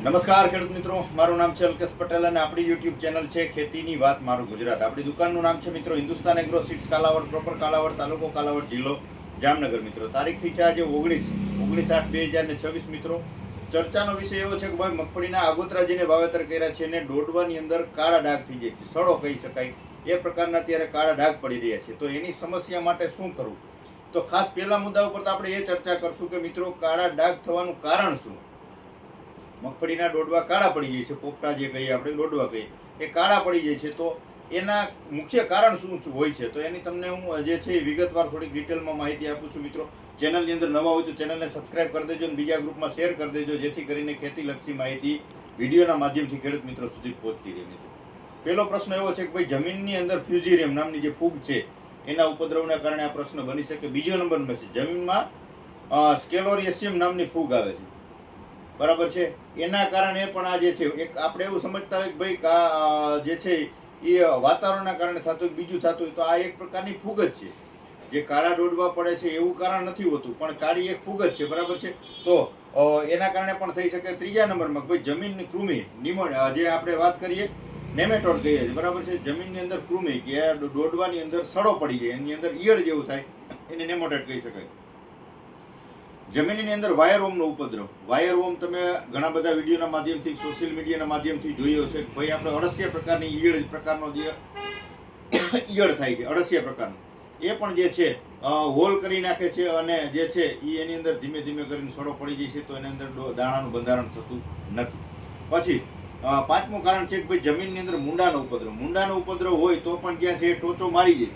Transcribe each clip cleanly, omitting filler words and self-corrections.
નમસ્કાર ખેડૂત મિત્રો, મારું નામ છે અલ્કેશ પટેલ અને આપણી યુટ્યુબ ચેનલ છે ખેતીની વાત મારું ગુજરાત. આપણી દુકાનનું નામ છે મિત્રો Hindustan agro seeds, Kalavad proper, Kalavad તાલુકો, કાલાવડ જિલ્લો, જામનગર. મિત્રો તારીખથી છે આજે 19/8/2026. મિત્રો ચર્ચાનો વિષય એવો છે કે ભાઈ મગફળીના આગોતરાજીને વાવેતર કર્યા છે અને દોડવાની અંદર કાળા ડાઘ થઈ જાય છે, સડો કહી શકાય એ પ્રકારના અત્યારે કાળા ડાઘ પડી રહ્યા છે. તો એની સમસ્યા માટે શું કરવું, તો ખાસ પહેલા મુદ્દા ઉપર તો આપણે એ ચર્ચા કરશું કે મિત્રો કાળા ડાઘ થવાનું કારણ શું. મગફળીના ડોડવા કાળા પડી જાય છે, પોપટા જે કહીએ આપણે ડોડવા કહીએ એ કાળા પડી જાય છે. તો એના મુખ્ય કારણ શું હોય છે, તો એની તમને હું જે છે વિગતવાર થોડીક ડિટેલમાં માહિતી આપું છું. મિત્રો ચેનલની અંદર નવા હોય તો ચેનલને સબસ્ક્રાઇબ કરી દેજો અને બીજા ગ્રુપમાં શેર કરી દેજો, જેથી કરીને ખેતીલક્ષી માહિતી વિડીયોના માધ્યમથી ખેડૂત મિત્રો સુધી પહોંચતી રહે. મિત્રો પહેલો પ્રશ્ન એવો છે કે ભાઈ જમીનની અંદર ફ્યુઝિરિયમ નામની જે ફૂગ છે એના ઉપદ્રવના કારણે આ પ્રશ્ન બની શકે. બીજો નંબરમાં છે જમીનમાં સ્કેલોરિયસિયમ નામની ફૂગ આવે છે, બરાબર છે, એના કારણે પણ આ જે છે એક આપણે એવું સમજતા હોય કે ભાઈ જે છે એ વાતાવરણના કારણે થતું હોય, બીજું થતું હોય, તો આ એક પ્રકારની ફૂગ જ છે. જે કાળા ડોડવા પડે છે એવું કારણ નથી હોતું, પણ કાળી એક ફૂગ જ છે, બરાબર છે. તો એના કારણે પણ થઈ શકે. ત્રીજા નંબરમાં ભાઈ જમીનની કૃમિ જે આપણે વાત કરીએ નેમેટોડ કહીએ છીએ, બરાબર છે. જમીનની અંદર કૃમિ કે ડોડવાની અંદર સડો પડી જાય, એની અંદર ઈયળ જેવું થાય, એને નેમેટોડ કહી શકાય. જમીનની અંદર વાયરવોમનો ઉપદ્રવ. વાયરવોમ તમે ઘણા બધા વિડીયોના માધ્યમથી, સોશિયલ મીડિયાના માધ્યમથી જોયો હશે કે ભાઈ આપણે અળસિયા પ્રકારની ઈયળ પ્રકારનો જે ઈયળ થાય છે, અળસિયા પ્રકારનો, એ પણ જે છે હોલ કરી નાખે છે અને જે છે એ એની અંદર ધીમે ધીમે કરીને સડો પડી જાય છે, તો એની અંદર દાણાનું બંધારણ થતું નથી. પછી પાંચમું કારણ છે કે ભાઈ જમીનની અંદર મૂંડાનો ઉપદ્રવ. મૂંડાનો ઉપદ્રવ હોય તો પણ જ્યાં છે ટોચો મારી જાય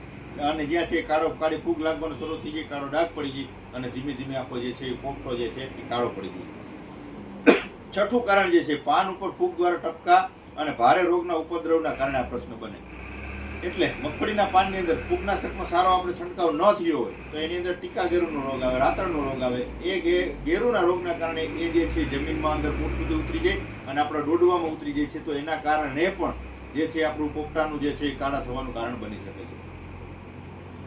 અને જ્યાં છે કાળી ફૂગ લાગવાનો શરૂ થઈ જાય, કાળો ડાઘ પડી જાય અને ધીમે ધીમે આખો જે છે એ પોપટો જે છે એ કાળો પડી જાય. છઠ્ઠું કારણ જે છે પાન ઉપર ફૂગ દ્વારા ટપકા અને ભારે રોગના ઉપદ્રવના કારણે આ પ્રશ્ન બને. એટલે મગફળીના પાનની અંદર ફૂગનાશકનો સારો આપણે છંટકાવ ન થયો હોય તો એની અંદર ટીકા ગેરુનો રોગ આવે, રાતળનો રોગ આવે. એ ગેરુના રોગના કારણે એ જે છે જમીનમાં અંદર ફૂટ સુધી ઉતરી જાય અને આપણા ડોડવામાં ઉતરી જાય છે, તો એના કારણે પણ જે છે આપણું પોપટાનું જે છે એ કાળા થવાનું કારણ બની શકે છે.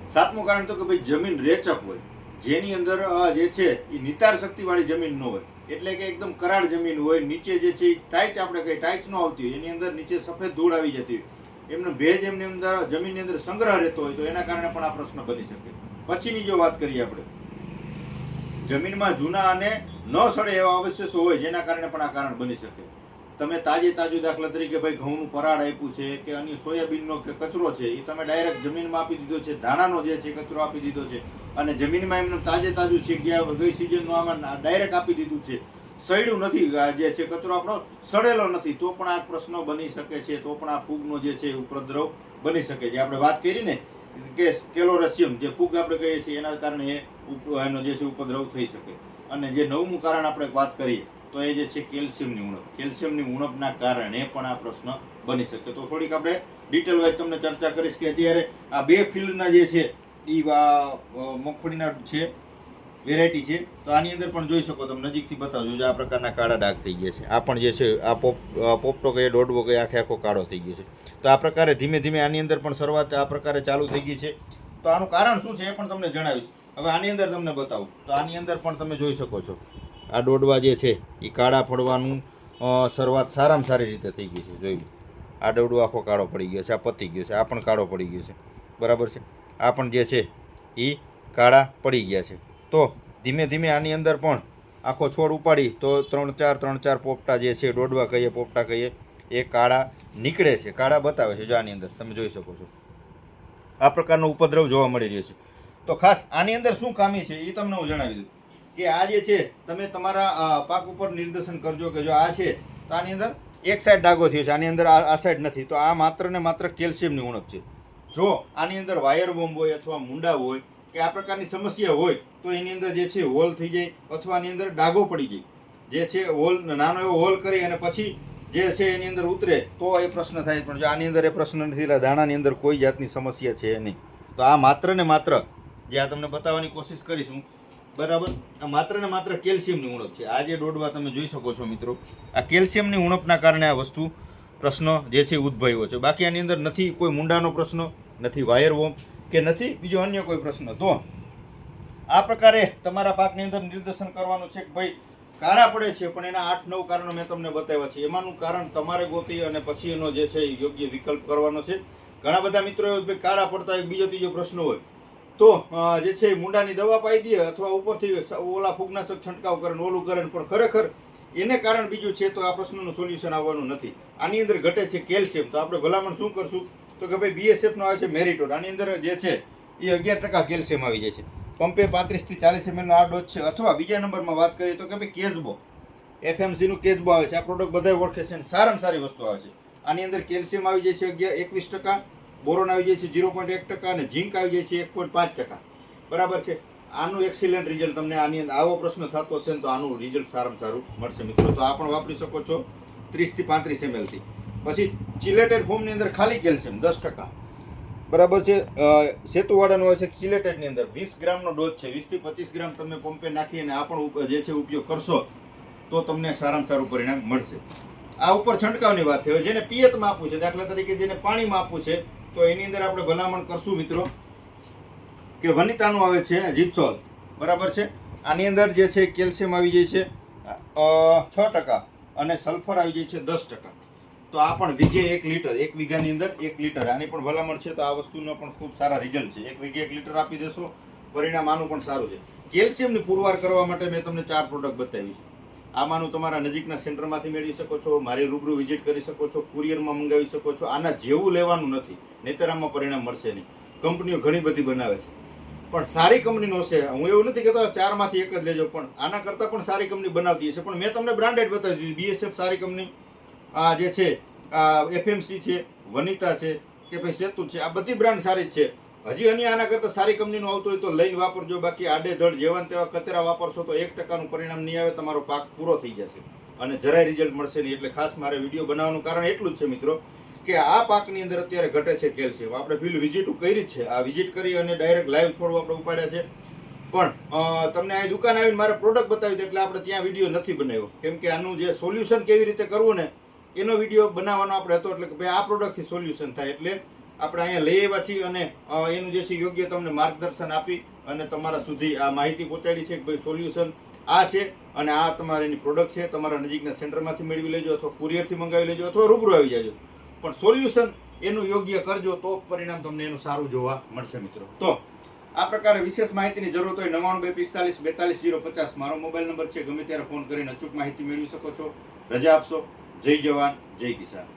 સાતમું કારણ તો કે ભાઈ જમીન રેચક હોય, જેની અંદર જે છે એ નિતાર શક્તિવાળી જમીન ન હોય, એટલે કે એકદમ કરાળ જમીન હોય, નીચે જે છે ટાઈચ આપણે કહીએ ટાઈચ ન આવતી હોય, એની અંદર નીચે સફેદ ધૂળ આવી જતી હોય, એમનો ભેજ એમની અંદર જમીનની અંદર સંગ્રહ રહેતો હોય, તો એના કારણે પણ આ પ્રશ્ન બની શકે. પછીની જો વાત કરીએ આપણે, જમીનમાં જૂના અને ન સડે એવા અવશેષો હોય, જેના કારણે પણ આ કારણ બની શકે. તમે તાજું દાખલા તરીકે ભાઈ ઘઉંનું પરાળ આપ્યું છે કે અન્ય સોયાબીનનો કે કચરો છે એ તમે ડાયરેક્ટ જમીનમાં આપી દીધો છે, ધાણાનો જે છે કચરો આપી દીધો છે અને જમીનમાં એમને તાજું છે ગઈ સિઝનનું આમાં ડાયરેક્ટ આપી દીધું છે, સડ્યું નથી, જે છે કચરો આપણો સડેલો નથી, તો પણ આ પ્રશ્ન બની શકે છે, તો પણ આ ફૂગનો જે છે ઉપદ્રવ બની શકે. જે આપણે વાત કરી ને કે સ્કેલોરસિયમ જે ફૂગ આપણે કહીએ છીએ એના કારણે એનો જે છે ઉપદ્રવ થઈ શકે. અને જે નવમું કારણ આપણે વાત કરીએ તો એ જે છે કેલ્શિયમની ઉણપ. કેલ્શિયમની ઉણપના કારણે પણ આ પ્રશ્ન બની શકે. તો થોડીક આપણે ડિટેલ વાઇઝ તમને ચર્ચા કરીશ કે અત્યારે આ બે ફિલ્ડના જે છે એ મગફળીના છે વેરાયટી છે, તો આની અંદર પણ જોઈ શકો, તમે નજીકથી બતાવજો, જે આ પ્રકારના કાળા ડાઘ થઈ ગયા છે. આ પણ જે છે આ પોપટો કહીએ દોડવો કહીએ આખો કાળો થઈ ગયો છે. તો આ પ્રકારે ધીમે ધીમે આની અંદર પણ શરૂઆત આ પ્રકારે ચાલુ થઈ ગઈ છે. તો આનું કારણ શું છે એ પણ તમને જણાવીશ. હવે આની અંદર તમને બતાવું તો આની અંદર પણ તમે જોઈ શકો છો આ દોડવા જે છે એ કાળા પડવાનું શરૂઆત સારામાં સારી રીતે થઈ ગઈ છે. જોયું, આ દોડવો આખો કાળો પડી ગયો છે, આ પતી ગયો છે, આ પણ કાળો પડી ગયો છે, બરાબર છે. આ પણ જે છે એ કાળા પડી ગયા છે. તો ધીમે ધીમે આની અંદર પણ આખો છોડ ઉપાડી તો ત્રણ ચાર પોપટા જે છે દોડવા કહીએ, પોપટા કહીએ, એ કાળા નીકળે છે, કાળા બતાવે છે. જો આની અંદર તમે જોઈ શકો છો આ પ્રકારનો ઉપદ્રવ જોવા મળી રહ્યો છે. તો ખાસ આની અંદર શું ખામી છે એ તમને હું જણાવી દઉં કે આ જે છે તમે તમારા પાક ઉપર નિર્દેશન કરજો કે જો આ છે તો આની અંદર એક સાઈડ ડાઘો થયો છે, આની અંદર આ સાઈડ નથી, તો આ માત્ર ને માત્ર કેલ્શિયમની ઉણપ છે. જો આની અંદર વાયરવોમ હોય અથવા મુંડા હોય કે આ પ્રકારની સમસ્યા હોય તો એની અંદર જે છે હોલ થઈ જાય અથવા આની અંદર ડાઘો પડી જાય, જે છે હોલ નાનો એવો હોલ કરી અને પછી જે છે એની અંદર ઉતરે તો એ પ્રશ્ન થાય. પણ જો આની અંદર એ પ્રશ્ન નથી, દાણાની અંદર કોઈ જાતની સમસ્યા છે નહીં. તો આ માત્ર ને માત્ર જે આ તમને બતાવવાની કોશિશ કરીશું, બરાબર, આ માત્ર ને માત્ર કેલ્શિયમની ઉણપ છે. આ જે દોડવા તમે જોઈ શકો છો મિત્રો, આ કેલ્શિયમની ઉણપના કારણે આ વસ્તુ પ્રશ્ન જે છે ઉદ્ભવ્યો છે. બાકી આની અંદર નથી કોઈ મુંડાનો પ્રશ્ન, નથી વાયરવોમ કે નથી બીજો અન્ય કોઈ પ્રશ્ન. તો આ પ્રકારે તમારા પાકની અંદર નિર્દેશન કરવાનું છે કે ભાઈ કાળા પડે છે, પણ એના 8-9 કારણો મેં તમને બતાવ્યા છે. એમાંનું કારણ તમારે ગોતી અને પછી એનો જે છે યોગ્ય વિકલ્પ કરવાનો છે. ઘણા બધા મિત્રો એવું ભાઈ કાળા પડતા એક બીજો ત્રીજો પ્રશ્ન હોય તો જે છે મુંડાની દવા પાઈ દે અથવા ઉપરથી ઓલા ફૂગનાશક છંટકાવ કરે ઓલું કરે, પણ ખરેખર એને કારણ બીજું છે તો આ પ્રશ્નનું સોલ્યુશન આવવાનું નથી. આની અંદર ઘટે છે કેલ્શિયમ. તો આપણે ભલામણ શું કરશું તો કે ભાઈ BSFનો આવે છે મેરિટોર. આની અંદર જે છે એ 11% કેલ્શિયમ આવી જાય છે. પંપે 35 થી 40 ml નો આ ડોઝ છે. અથવા બીજા નંબરમાં વાત કરીએ તો કે ભાઈ કેઝબો, FMC નું કેઝબો આવે છે. આ પ્રોડક્ટ બધા ઓળખે છે અને સારામાં સારી વસ્તુ આવે છે. આની અંદર કેલ્શિયમ આવી જાય છે 21%, બોરોન આવી જાય છે 0.1% અને ઝીંક આવી જાય છે 1.5%. બરાબર છે. આનું એક્સિલન્ટ રિઝલ્ટ તમને આની અંદર આવો પ્રશ્ન થતો હશે ને તો આનું રિઝલ્ટ સારામાં સારું મળશે મિત્રો. તો આ પણ વાપરી શકો છો 30 થી 35 ml થી. પછી ચિલેટેડ ફોર્મની અંદર ખાલી કેલ્શિયમ 10%. બરાબર છે. સેતુવાળાનો હોય છે ચિલેટેડની અંદર 20 ગ્રામનો ડોઝ છે. 20 થી 25 ગ્રામ તમે પંપે નાખી અને આ પણ જે છે ઉપયોગ કરશો તો તમને સારામાં સારું પરિણામ મળશે. આ ઉપર છંટકાવની વાત થઈ. જેને પિયતમાં આપવું છે, દાખલા તરીકે જેને પાણીમાં આપવું છે, તો એની અંદર આપણે ભલામણ કરશું મિત્રો કે વનિતાનું આવે છે જીપ્સોલ. બરાબર છે. આની અંદર જે છે કેલ્શિયમ આવી જાય છે 6% અને સલ્ફર આવી જાય છે 10%. તો આ પણ વીઘે 1 લીટર, 1 વીઘાની અંદર 1 લીટર આની પણ ભલામણ છે. તો આ વસ્તુનો પણ ખૂબ સારા રિઝલ્ટ છે. 1 વીઘે 1 લીટર આપી દેશો, પરિણામ આનું પણ સારું છે. કેલ્શિયમની પુરવાર કરવા માટે મેં તમને 4 પ્રોડક્ટ બતાવી છે. આમાંનું તમારા નજીકના સેન્ટરમાંથી મેળવી શકો છો, મારી રૂબરૂ વિઝિટ કરી શકો છો, કુરિયરમાં મંગાવી શકો છો. આના જેવું લેવાનું નથી, નહીંતર આમાં પરિણામ મળશે નહીં. કંપનીઓ ઘણી બધી બનાવે છે પણ સારી કંપનીનો છે. હું એવું નથી કહેતો 4માંથી એક જ લેજો, પણ આના કરતાં પણ સારી કંપની બનાવતી હશે. પણ મેં તમને બ્રાન્ડેડ બતાવી દીધી. BSF સારી કંપની, આ જે છે FMC છે, વનિતા છે કે ભાઈ સેતુ છે, આ બધી બ્રાન્ડ સારી છે. હજી અન્ય આના કરતાં સારી કંપનીનું આવતું હોય તો લઈને વાપરજો. બાકી આડેધડ જેવા તેવા કચરા વાપરશો તો 1%નું પરિણામ નહીં આવે. તમારો પાક પૂરો થઈ જશે અને જરાય રિઝલ્ટ મળશે નહીં. એટલે ખાસ મારે વિડીયો બનાવવાનું કારણ એટલું જ છે મિત્રો કે આ પાકની અંદર અત્યારે ઘટે છે કેલ્શિયમ. આપણે ફિલ્ડ વિઝિટ કરી જ છે. આ વિઝિટ કરી અને ડાયરેક્ટ લાઈવ છોડવા આપણે ઉપાડ્યા છે. પણ તમને અહીં દુકાન આવીને મારે પ્રોડક્ટ બતાવી દે એટલે આપણે ત્યાં વિડીયો નથી બનાવ્યો. કેમ કે આનું જે સોલ્યુશન કેવી રીતે કરવું ને એનો વિડીયો બનાવવાનો આપણે હતો. એટલે કે ભાઈ આ પ્રોડક્ટથી સોલ્યુશન થાય એટલે આપણે અહીંયા લઈ આવ્યા છીએ અને એનું જે છે યોગ્ય તમને માર્ગદર્શન આપી અને તમારા સુધી આ માહિતી પહોંચાડી છે કે ભાઈ સોલ્યુશન આ છે અને આ તમારી પ્રોડક્ટ છે. તમારા નજીકના સેન્ટરમાંથી મેળવી લેજો અથવા કુરિયરથી મંગાવી લેજો અથવા રૂબરૂ આવી જાજો. પણ સોલ્યુશન એનું યોગ્ય કરજો તો પરિણામ તમને એનું સારું જોવા મળશે મિત્રો. તો આ પ્રકારે વિશેષ માહિતીની જરૂર હોય 9925424050 મારો મોબાઈલ નંબર છે. ગમે ત્યારે ફોન કરીને અચૂક માહિતી મેળવી શકો છો. રજા આપશો. જય જવાન, જય કિસાન.